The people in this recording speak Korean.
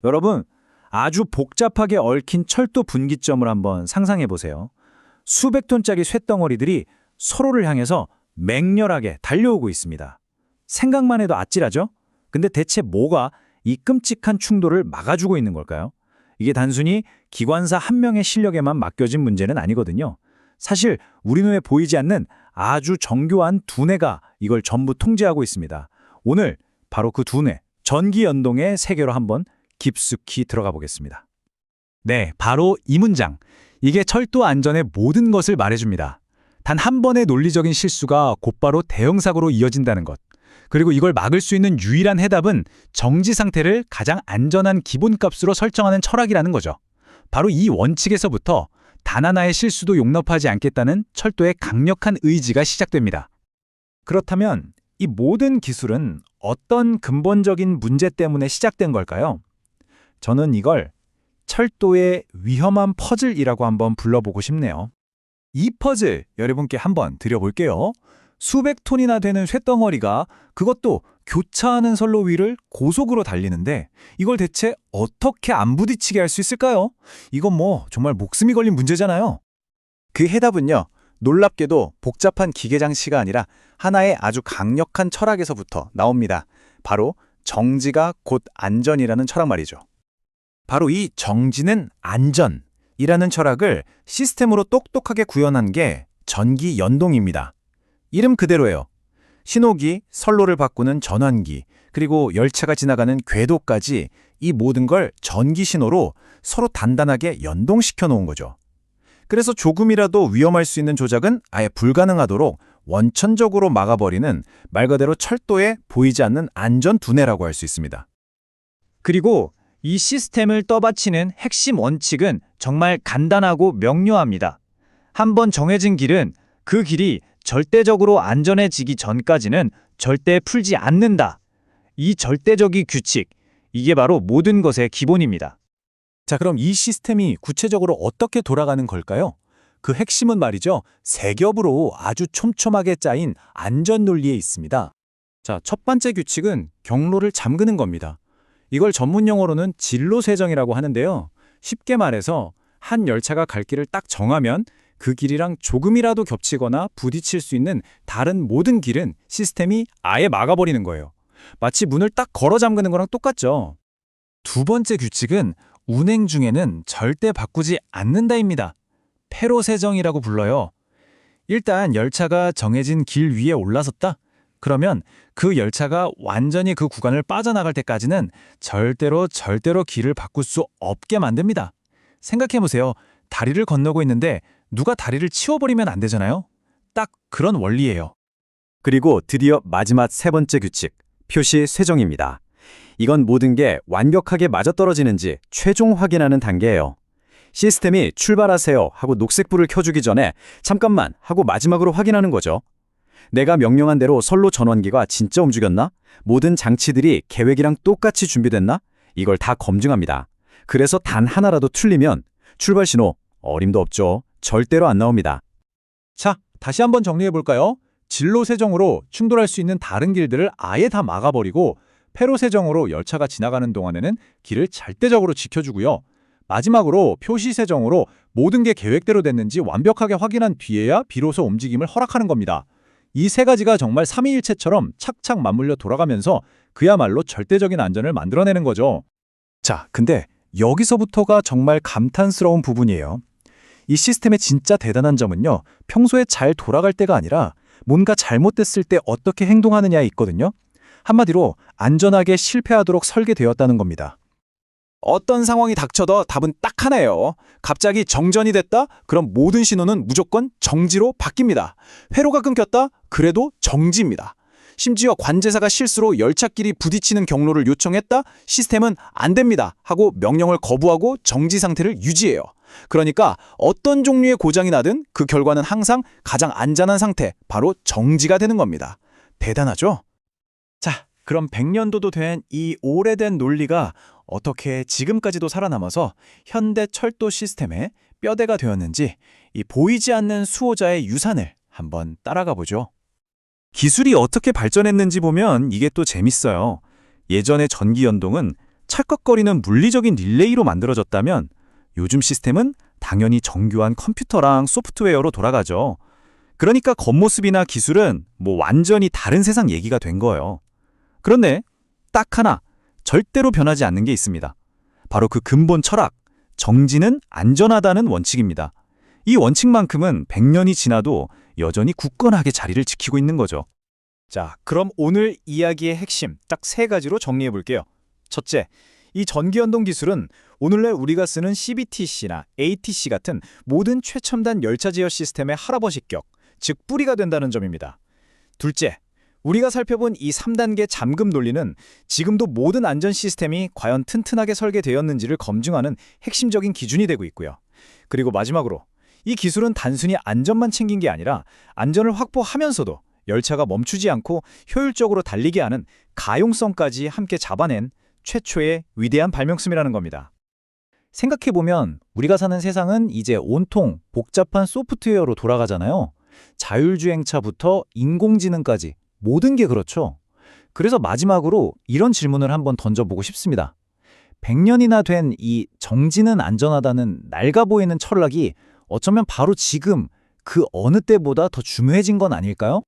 여러분, 아주 복잡하게 얽힌 철도 분기점을 한번 상상해 보세요. 수백 톤짜리 쇳덩어리들이 서로를 향해서 맹렬하게 달려오고 있습니다. 생각만 해도 아찔하죠? 근데 대체 뭐가 이 끔찍한 충돌을 막아주고 있는 걸까요? 이게 단순히 기관사 한 명의 실력에만 맡겨진 문제는 아니거든요. 사실 우리 눈에 보이지 않는 아주 정교한 두뇌가 이걸 전부 통제하고 있습니다. 오늘 바로 그 두뇌, 전기 연동의 세계로 한번 깊숙이 들어가 보겠습니다. 네, 바로 이 문장. 이게 철도 안전의 모든 것을 말해줍니다. 단 한 번의 논리적인 실수가 곧바로 대형 사고로 이어진다는 것. 그리고 이걸 막을 수 있는 유일한 해답은 정지 상태를 가장 안전한 기본값으로 설정하는 철학이라는 거죠. 바로 이 원칙에서부터 단 하나의 실수도 용납하지 않겠다는 철도의 강력한 의지가 시작됩니다. 그렇다면 이 모든 기술은 어떤 근본적인 문제 때문에 시작된 걸까요? 저는 이걸 철도의 위험한 퍼즐이라고 한번 불러보고 싶네요. 이 퍼즐 여러분께 한번 드려볼게요. 수백 톤이나 되는 쇳덩어리가 그것도 교차하는 선로 위를 고속으로 달리는데 이걸 대체 어떻게 안 부딪히게 할 수 있을까요? 이건 정말 목숨이 걸린 문제잖아요. 그 해답은요, 놀랍게도 복잡한 기계 장치가 아니라 하나의 아주 강력한 철학에서부터 나옵니다. 바로 정지가 곧 안전이라는 철학 말이죠. 바로 이 정지는 안전이라는 철학을 시스템으로 똑똑하게 구현한 게 전기 연동입니다. 이름 그대로예요. 신호기, 선로를 바꾸는 전환기, 그리고 열차가 지나가는 궤도까지 이 모든 걸 전기 신호로 서로 단단하게 연동시켜 놓은 거죠. 그래서 조금이라도 위험할 수 있는 조작은 아예 불가능하도록 원천적으로 막아버리는 말 그대로 철도에 보이지 않는 안전 두뇌라고 할 수 있습니다. 그리고 이 시스템을 떠받치는 핵심 원칙은 정말 간단하고 명료합니다. 한번 정해진 길은 그 길이 절대적으로 안전해지기 전까지는 절대 풀지 않는다. 이 절대적인 규칙, 이게 바로 모든 것의 기본입니다. 자, 그럼 이 시스템이 구체적으로 어떻게 돌아가는 걸까요? 그 핵심은 말이죠. 세 겹으로 아주 촘촘하게 짜인 안전 논리에 있습니다. 자, 첫 번째 규칙은 경로를 잠그는 겁니다. 이걸 전문 용어로는 진로 세정이라고 하는데요. 쉽게 말해서 한 열차가 갈 길을 딱 정하면 그 길이랑 조금이라도 겹치거나 부딪힐 수 있는 다른 모든 길은 시스템이 아예 막아버리는 거예요. 마치 문을 딱 걸어 잠그는 거랑 똑같죠. 두 번째 규칙은 운행 중에는 절대 바꾸지 않는다입니다. 폐로 세정이라고 불러요. 일단 열차가 정해진 길 위에 올라섰다? 그러면 그 열차가 완전히 그 구간을 빠져나갈 때까지는 절대로 길을 바꿀 수 없게 만듭니다. 생각해보세요. 다리를 건너고 있는데 누가 다리를 치워버리면 안 되잖아요? 딱 그런 원리예요. 그리고 드디어 마지막 세 번째 규칙, 표시 쇄정입니다. 이건 모든 게 완벽하게 맞아떨어지는지 최종 확인하는 단계예요. 시스템이 출발하세요 하고 녹색불을 켜주기 전에 잠깐만 하고 마지막으로 확인하는 거죠. 내가 명령한 대로 선로 전원기가 진짜 움직였나? 모든 장치들이 계획이랑 똑같이 준비됐나? 이걸 다 검증합니다. 그래서 단 하나라도 틀리면 출발 신호 어림도 없죠. 절대로 안 나옵니다. 자, 다시 한번 정리해볼까요? 진로 세정으로 충돌할 수 있는 다른 길들을 아예 다 막아버리고 폐로 세정으로 열차가 지나가는 동안에는 길을 절대적으로 지켜주고요. 마지막으로 표시 세정으로 모든 게 계획대로 됐는지 완벽하게 확인한 뒤에야 비로소 움직임을 허락하는 겁니다. 이 세 가지가 정말 삼위일체처럼 착착 맞물려 돌아가면서 그야말로 절대적인 안전을 만들어내는 거죠. 자, 근데 여기서부터가 정말 감탄스러운 부분이에요. 이 시스템의 진짜 대단한 점은요, 평소에 잘 돌아갈 때가 아니라 뭔가 잘못됐을 때 어떻게 행동하느냐에 있거든요. 한마디로 안전하게 실패하도록 설계되었다는 겁니다. 어떤 상황이 닥쳐도 답은 딱 하나예요. 갑자기 정전이 됐다? 그럼 모든 신호는 무조건 정지로 바뀝니다. 회로가 끊겼다? 그래도 정지입니다. 심지어 관제사가 실수로 열차끼리 부딪히는 경로를 요청했다? 시스템은 안 됩니다 하고 명령을 거부하고 정지 상태를 유지해요. 그러니까 어떤 종류의 고장이 나든 그 결과는 항상 가장 안전한 상태, 바로 정지가 되는 겁니다. 대단하죠? 자, 그럼 100년도도 된 이 오래된 논리가 어떻게 지금까지도 살아남아서 현대 철도 시스템의 뼈대가 되었는지 이 보이지 않는 수호자의 유산을 한번 따라가 보죠. 기술이 어떻게 발전했는지 보면 이게 또 재밌어요. 예전의 전기 연동은 찰컥거리는 물리적인 릴레이로 만들어졌다면 요즘 시스템은 당연히 정교한 컴퓨터랑 소프트웨어로 돌아가죠. 그러니까 겉모습이나 기술은 완전히 다른 세상 얘기가 된 거예요. 그런데 딱 하나 절대로 변하지 않는 게 있습니다. 바로 그 근본 철학, 정지는 안전하다는 원칙입니다. 이 원칙만큼은 100년이 지나도 여전히 굳건하게 자리를 지키고 있는 거죠. 자, 그럼 오늘 이야기의 핵심 딱 3가지로 정리해 볼게요. 첫째, 이 전기연동 기술은 오늘날 우리가 쓰는 CBTC나 ATC 같은 모든 최첨단 열차 제어 시스템의 할아버지격, 즉 뿌리가 된다는 점입니다. 둘째, 우리가 살펴본 이 3단계 잠금 논리는 지금도 모든 안전 시스템이 과연 튼튼하게 설계되었는지를 검증하는 핵심적인 기준이 되고 있고요. 그리고 마지막으로 이 기술은 단순히 안전만 챙긴 게 아니라 안전을 확보하면서도 열차가 멈추지 않고 효율적으로 달리게 하는 가용성까지 함께 잡아낸 최초의 위대한 발명품이라는 겁니다. 생각해보면 우리가 사는 세상은 이제 온통 복잡한 소프트웨어로 돌아가잖아요. 자율주행차부터 인공지능까지 모든 게 그렇죠. 그래서 마지막으로 이런 질문을 한번 던져보고 싶습니다. 100년이나 된 이 정지는 안전하다는 낡아 보이는 철학이 어쩌면 바로 지금 그 어느 때보다 더 중요해진 건 아닐까요?